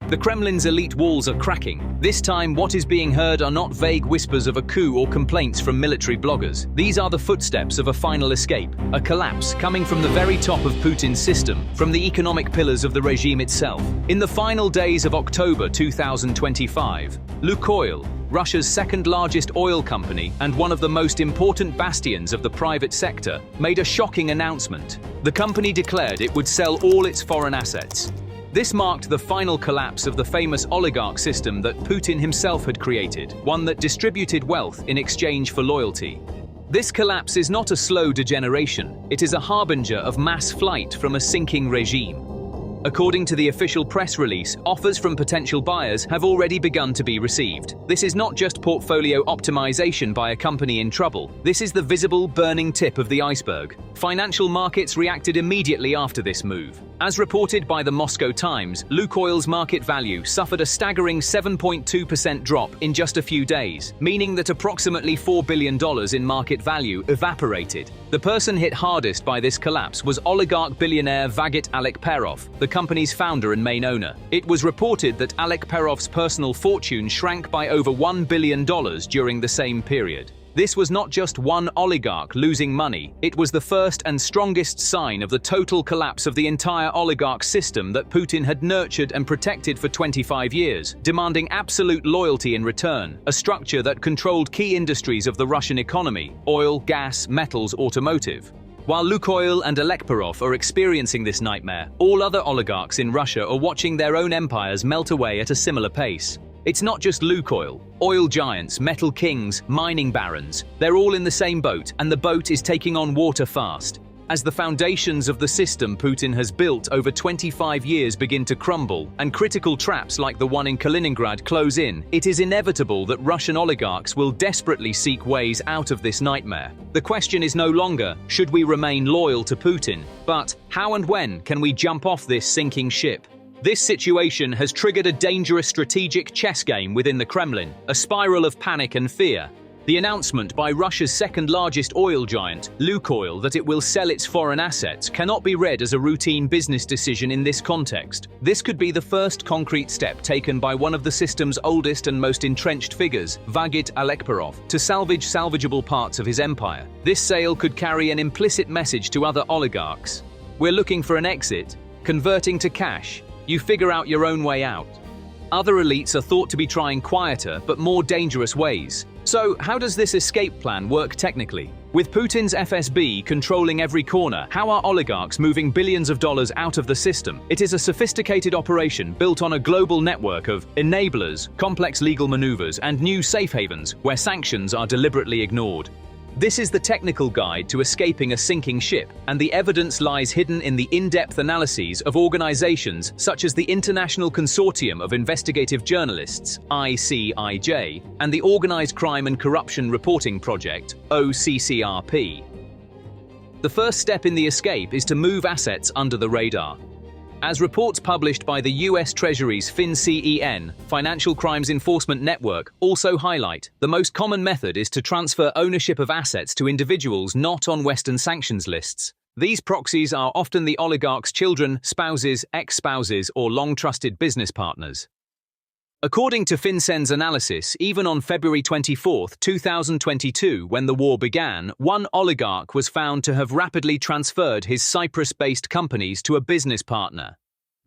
The Kremlin's elite walls are cracking. This time, what is being heard are not vague whispers of a coup or complaints from military bloggers. These are the footsteps of a final escape, a collapse coming from the very top of Putin's system, from the economic pillars of the regime itself. In the final days of October 2025, Lukoil, Russia's second-largest oil company and one of the most important bastions of the private sector, made a shocking announcement. The company declared it would sell all its foreign assets. This marked the final collapse of the famous oligarch system that Putin himself had created, one that distributed wealth in exchange for loyalty. This collapse is not a slow degeneration, it is a harbinger of mass flight from a sinking regime. According to the official press release, offers from potential buyers have already begun to be received. This is not just portfolio optimization by a company in trouble. This is the visible, burning tip of the iceberg. Financial markets reacted immediately after this move. As reported by the Moscow Times, Lukoil's market value suffered a staggering 7.2% drop in just a few days, meaning that approximately $4 billion in market value evaporated. The person hit hardest by this collapse was oligarch billionaire Vagit Alekperov, the company's founder and main owner. It was reported that Alekperov's personal fortune shrank by over $1 billion during the same period. This was not just one oligarch losing money, it was the first and strongest sign of the total collapse of the entire oligarch system that Putin had nurtured and protected for 25 years, demanding absolute loyalty in return, a structure that controlled key industries of the Russian economy: oil, gas, metals, automotive. While Lukoil and Alekperov are experiencing this nightmare, all other oligarchs in Russia are watching their own empires melt away at a similar pace. It's not just Lukoil. Oil giants, metal kings, mining barons, they're all in the same boat, and the boat is taking on water fast. As the foundations of the system Putin has built over 25 years begin to crumble, and critical traps like the one in Kaliningrad close in, it is inevitable that Russian oligarchs will desperately seek ways out of this nightmare. The question is no longer, should we remain loyal to Putin, but how and when can we jump off this sinking ship? This situation has triggered a dangerous strategic chess game within the Kremlin, a spiral of panic and fear. The announcement by Russia's second-largest oil giant, Lukoil, that it will sell its foreign assets cannot be read as a routine business decision in this context. This could be the first concrete step taken by one of the system's oldest and most entrenched figures, Vagit Alekperov, to salvage salvageable parts of his empire. This sale could carry an implicit message to other oligarchs. We're looking for an exit, converting to cash. You figure out your own way out. Other elites are thought to be trying quieter but more dangerous ways. So, how does this escape plan work technically? With Putin's FSB controlling every corner, how are oligarchs moving billions of dollars out of the system? It is a sophisticated operation built on a global network of enablers, complex legal maneuvers, and new safe havens where sanctions are deliberately ignored. This is the technical guide to escaping a sinking ship, and the evidence lies hidden in the in-depth analyses of organizations such as the International Consortium of Investigative Journalists, ICIJ, and the Organized Crime and Corruption Reporting Project, OCCRP. The first step in the escape is to move assets under the radar. As reports published by the US Treasury's FinCEN, Financial Crimes Enforcement Network, also highlight, the most common method is to transfer ownership of assets to individuals not on Western sanctions lists. These proxies are often the oligarchs' children, spouses, ex-spouses, or long-trusted business partners. According to FinCEN's analysis, even on February 24, 2022, when the war began, one oligarch was found to have rapidly transferred his Cyprus-based companies to a business partner.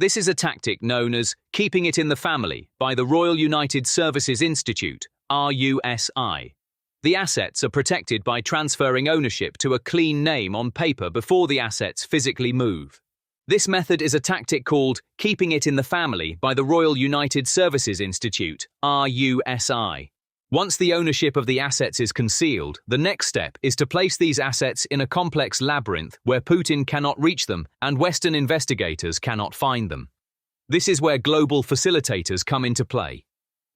This is a tactic known as keeping it in the family by the Royal United Services Institute, RUSI. The assets are protected by transferring ownership to a clean name on paper before the assets physically move. This method is a tactic called keeping it in the family by the Royal United Services Institute, RUSI. Once the ownership of the assets is concealed, the next step is to place these assets in a complex labyrinth where Putin cannot reach them and Western investigators cannot find them. This is where global facilitators come into play.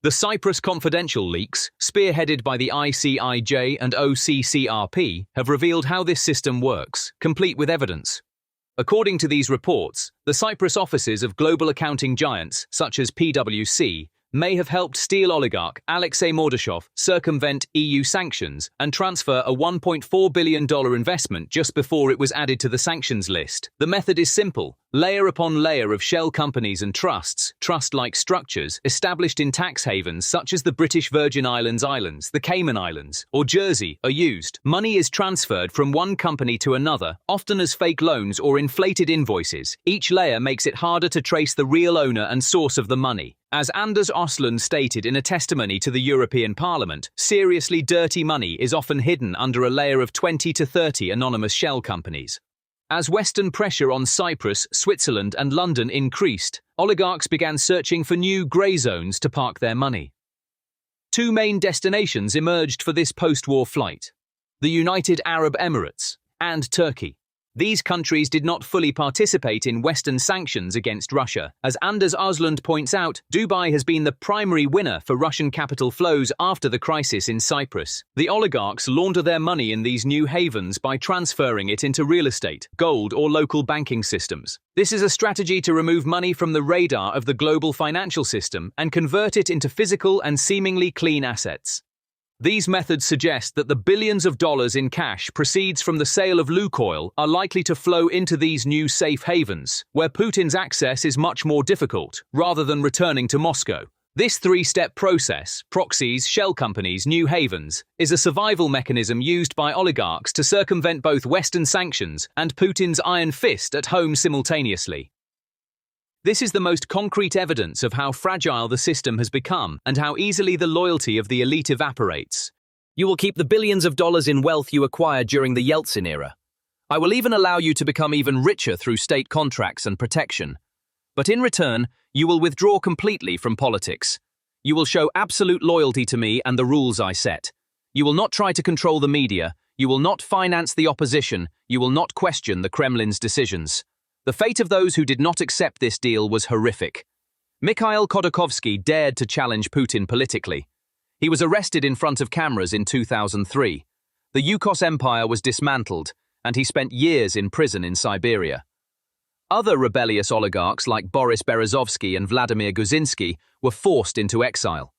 The Cyprus confidential leaks, spearheaded by the ICIJ and OCCRP, have revealed how this system works, complete with evidence. According to these reports, the Cyprus offices of global accounting giants such as PwC, may have helped steel oligarch Alexei Mordashov circumvent EU sanctions and transfer a $1.4 billion investment just before it was added to the sanctions list. The method is simple. Layer upon layer of shell companies and trusts, trust-like structures, established in tax havens such as the British Virgin Islands, the Cayman Islands, or Jersey, are used. Money is transferred from one company to another, often as fake loans or inflated invoices. Each layer makes it harder to trace the real owner and source of the money. As Anders Östlund stated in a testimony to the European Parliament, seriously dirty money is often hidden under a layer of 20 to 30 anonymous shell companies. As Western pressure on Cyprus, Switzerland and London increased, oligarchs began searching for new grey zones to park their money. Two main destinations emerged for this post-war flight: the United Arab Emirates and Turkey. These countries did not fully participate in Western sanctions against Russia. As Anders Östlund points out, Dubai has been the primary winner for Russian capital flows after the crisis in Cyprus. The oligarchs launder their money in these new havens by transferring it into real estate, gold, or local banking systems. This is a strategy to remove money from the radar of the global financial system and convert it into physical and seemingly clean assets. These methods suggest that the billions of dollars in cash proceeds from the sale of Lukoil are likely to flow into these new safe havens, where Putin's access is much more difficult, rather than returning to Moscow. This three-step process, proxies, shell companies, new havens, is a survival mechanism used by oligarchs to circumvent both Western sanctions and Putin's iron fist at home simultaneously. This is the most concrete evidence of how fragile the system has become and how easily the loyalty of the elite evaporates. You will keep the billions of dollars in wealth you acquired during the Yeltsin era. I will even allow you to become even richer through state contracts and protection. But in return, you will withdraw completely from politics. You will show absolute loyalty to me and the rules I set. You will not try to control the media. You will not finance the opposition. You will not question the Kremlin's decisions. The fate of those who did not accept this deal was horrific. Mikhail Khodorkovsky dared to challenge Putin politically. He was arrested in front of cameras in 2003. The Yukos Empire was dismantled, and he spent years in prison in Siberia. Other rebellious oligarchs like Boris Berezovsky and Vladimir Guzinski were forced into exile.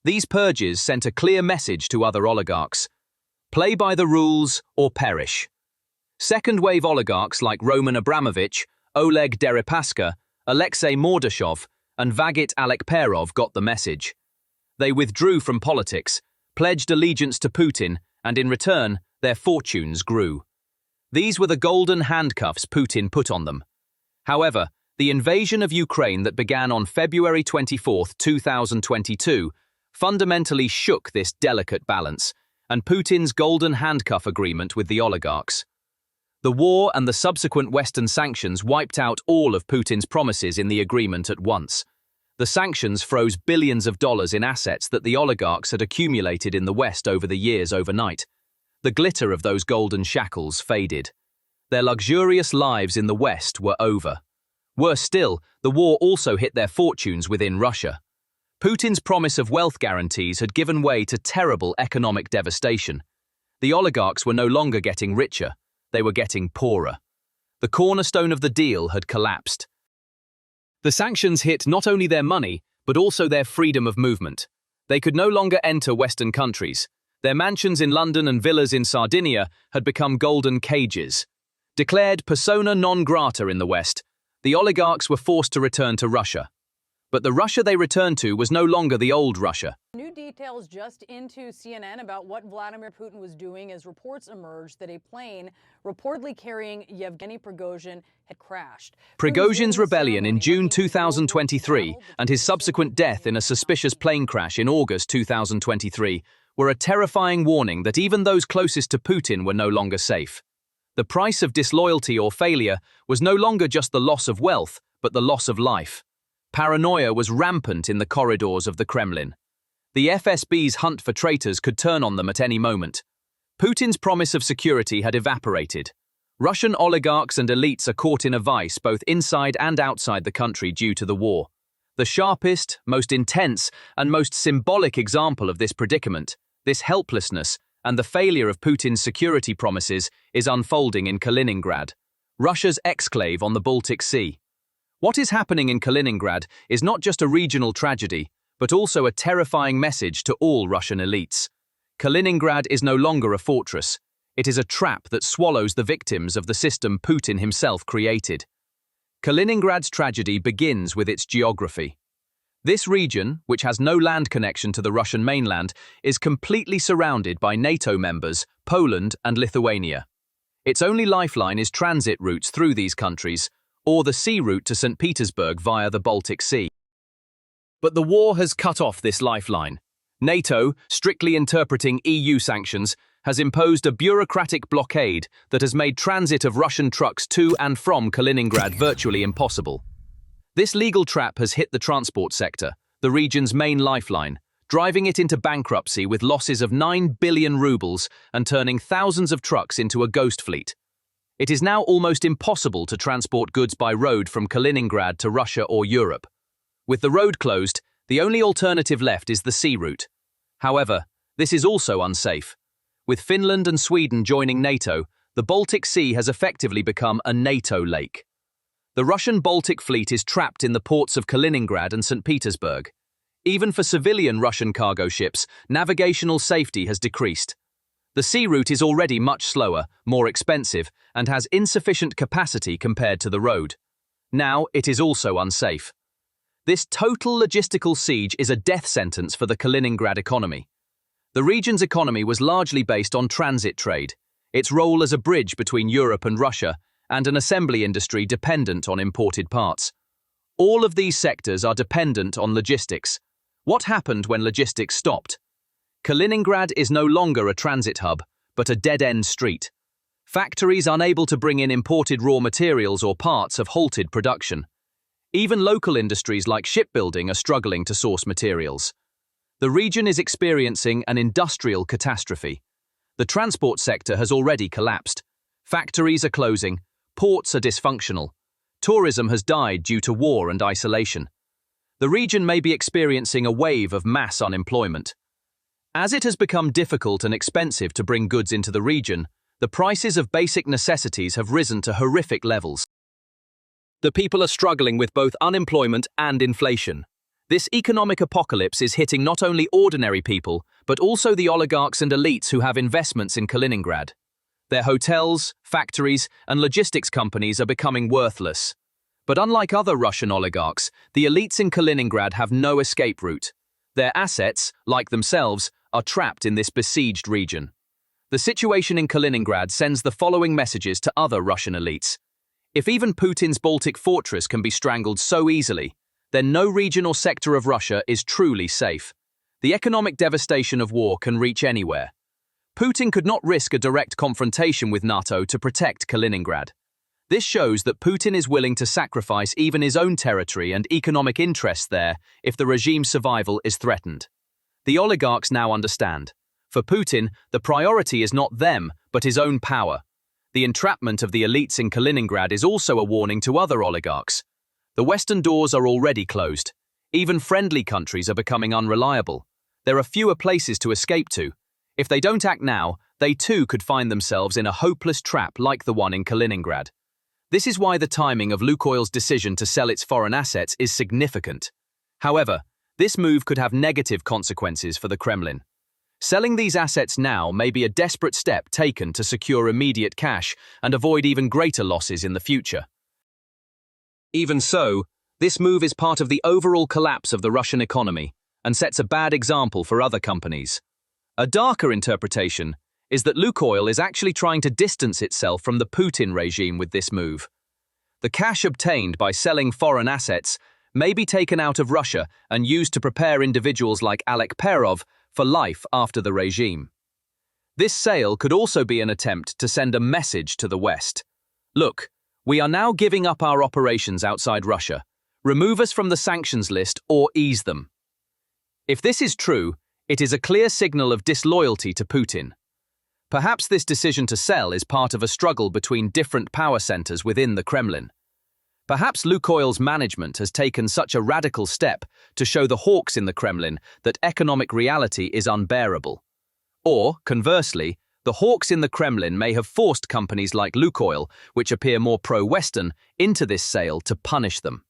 These purges sent a clear message to other oligarchs: play by the rules or perish. Second-wave oligarchs like Roman Abramovich, Oleg Deripaska, Alexei Mordashov, and Vagit Alekperov got the message. They withdrew from politics, pledged allegiance to Putin, and in return, their fortunes grew. These were the golden handcuffs Putin put on them. However, the invasion of Ukraine that began on February 24, 2022, fundamentally shook this delicate balance, and Putin's golden handcuff agreement with the oligarchs. The war and the subsequent Western sanctions wiped out all of Putin's promises in the agreement at once. The sanctions froze billions of dollars in assets that the oligarchs had accumulated in the West over the years overnight. The glitter of those golden shackles faded. Their luxurious lives in the West were over. Worse still, the war also hit their fortunes within Russia. Putin's promise of wealth guarantees had given way to terrible economic devastation. The oligarchs were no longer getting richer. They were getting poorer. The cornerstone of the deal had collapsed. The sanctions hit not only their money, but also their freedom of movement. They could no longer enter Western countries. Their mansions in London and villas in Sardinia had become golden cages. Declared persona non grata in the West, the oligarchs were forced to return to Russia. But the Russia they returned to was no longer the old Russia. New details just into CNN about what Vladimir Putin was doing as reports emerged that a plane reportedly carrying Yevgeny Prigozhin had crashed. Prigozhin's rebellion in June 2023 and his subsequent death in a suspicious plane crash in August 2023 were a terrifying warning that even those closest to Putin were no longer safe. The price of disloyalty or failure was no longer just the loss of wealth, but the loss of life. Paranoia was rampant in the corridors of the Kremlin. The FSB's hunt for traitors could turn on them at any moment. Putin's promise of security had evaporated. Russian oligarchs and elites are caught in a vice both inside and outside the country due to the war. The sharpest, most intense, and most symbolic example of this predicament, this helplessness, and the failure of Putin's security promises is unfolding in Kaliningrad, Russia's exclave on the Baltic Sea. What is happening in Kaliningrad is not just a regional tragedy, but also a terrifying message to all Russian elites. Kaliningrad is no longer a fortress. It is a trap that swallows the victims of the system Putin himself created. Kaliningrad's tragedy begins with its geography. This region, which has no land connection to the Russian mainland, is completely surrounded by NATO members, Poland and Lithuania. Its only lifeline is transit routes through these countries, or the sea route to St. Petersburg via the Baltic Sea. But the war has cut off this lifeline. NATO, strictly interpreting EU sanctions, has imposed a bureaucratic blockade that has made transit of Russian trucks to and from Kaliningrad virtually impossible. This legal trap has hit the transport sector, the region's main lifeline, driving it into bankruptcy with losses of 9 billion rubles and turning thousands of trucks into a ghost fleet. It is now almost impossible to transport goods by road from Kaliningrad to Russia or Europe. With the road closed, the only alternative left is the sea route. However, this is also unsafe. With Finland and Sweden joining NATO, the Baltic Sea has effectively become a NATO lake. The Russian Baltic fleet is trapped in the ports of Kaliningrad and St. Petersburg. Even for civilian Russian cargo ships, navigational safety has decreased. The sea route is already much slower, more expensive, and has insufficient capacity compared to the road. Now it is also unsafe. This total logistical siege is a death sentence for the Kaliningrad economy. The region's economy was largely based on transit trade, its role as a bridge between Europe and Russia, and an assembly industry dependent on imported parts. All of these sectors are dependent on logistics. What happened when logistics stopped? Kaliningrad is no longer a transit hub, but a dead-end street. Factories unable to bring in imported raw materials or parts have halted production. Even local industries like shipbuilding are struggling to source materials. The region is experiencing an industrial catastrophe. The transport sector has already collapsed. Factories are closing, ports are dysfunctional. Tourism has died due to war and isolation. The region may be experiencing a wave of mass unemployment. As it has become difficult and expensive to bring goods into the region, the prices of basic necessities have risen to horrific levels. The people are struggling with both unemployment and inflation. This economic apocalypse is hitting not only ordinary people, but also the oligarchs and elites who have investments in Kaliningrad. Their hotels, factories, and logistics companies are becoming worthless. But unlike other Russian oligarchs, the elites in Kaliningrad have no escape route. Their assets, like themselves, are trapped in this besieged region. The situation in Kaliningrad sends the following messages to other Russian elites. If even Putin's Baltic fortress can be strangled so easily, then no region or sector of Russia is truly safe. The economic devastation of war can reach anywhere. Putin could not risk a direct confrontation with NATO to protect Kaliningrad. This shows that Putin is willing to sacrifice even his own territory and economic interests there if the regime's survival is threatened. The oligarchs now understand. For Putin, the priority is not them, but his own power. The entrapment of the elites in Kaliningrad is also a warning to other oligarchs. The Western doors are already closed. Even friendly countries are becoming unreliable. There are fewer places to escape to. If they don't act now, they too could find themselves in a hopeless trap like the one in Kaliningrad. This is why the timing of Lukoil's decision to sell its foreign assets is significant. However, this move could have negative consequences for the Kremlin. Selling these assets now may be a desperate step taken to secure immediate cash and avoid even greater losses in the future. Even so, this move is part of the overall collapse of the Russian economy and sets a bad example for other companies. A darker interpretation is that Lukoil is actually trying to distance itself from the Putin regime with this move. The cash obtained by selling foreign assets may be taken out of Russia and used to prepare individuals like Alek Perov for life after the regime. This sale could also be an attempt to send a message to the West. Look, we are now giving up our operations outside Russia. Remove us from the sanctions list or ease them. If this is true, it is a clear signal of disloyalty to Putin. Perhaps this decision to sell is part of a struggle between different power centers within the Kremlin. Perhaps Lukoil's management has taken such a radical step to show the hawks in the Kremlin that economic reality is unbearable. Or, conversely, the hawks in the Kremlin may have forced companies like Lukoil, which appear more pro-Western, into this sale to punish them.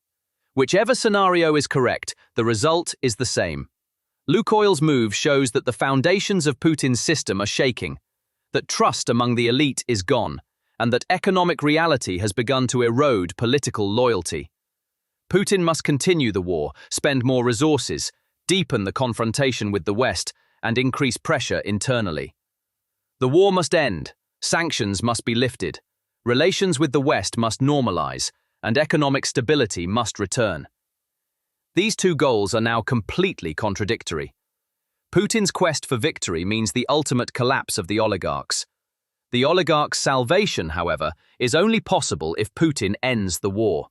Whichever scenario is correct, the result is the same. Lukoil's move shows that the foundations of Putin's system are shaking, that trust among the elite is gone, and that economic reality has begun to erode political loyalty. Putin must continue the war, spend more resources, deepen the confrontation with the West, and increase pressure internally. The war must end, sanctions must be lifted, relations with the West must normalize, and economic stability must return. These two goals are now completely contradictory. Putin's quest for victory means the ultimate collapse of the oligarchs. The oligarchs' salvation, however, is only possible if Putin ends the war.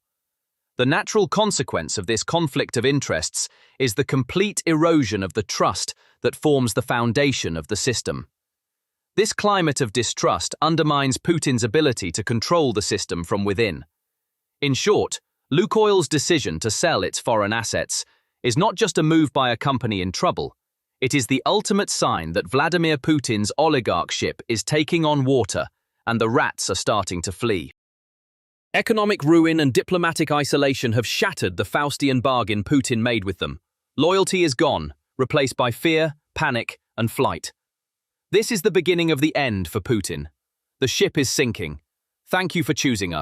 The natural consequence of this conflict of interests is the complete erosion of the trust that forms the foundation of the system. This climate of distrust undermines Putin's ability to control the system from within. In short, Lukoil's decision to sell its foreign assets is not just a move by a company in trouble. It is the ultimate sign that Vladimir Putin's oligarch ship is taking on water and the rats are starting to flee. Economic ruin and diplomatic isolation have shattered the Faustian bargain Putin made with them. Loyalty is gone, replaced by fear, panic, and flight. This is the beginning of the end for Putin. The ship is sinking. Thank you for choosing us.